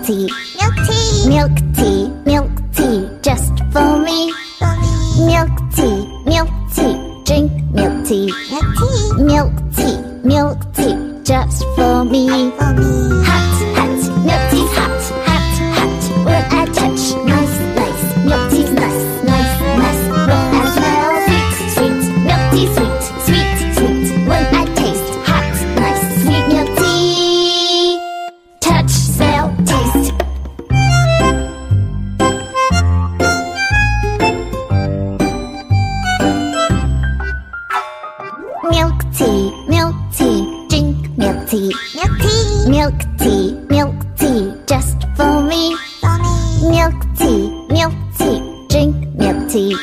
tea, milk tea, milk tea, milk tea, just for me. Milk tea, drink milk tea, milk tea, milk tea, just for me. Hot, milk tea's hot, when I touch, nice, milk tea's nice, when I smell, sweet, milk tea, sweet, when I taste, hot, nice, sweet milk tea, touch, smell, taste. Milk tea, drink milk tea, milk tea, just for me. Milk tea, drink milk tea.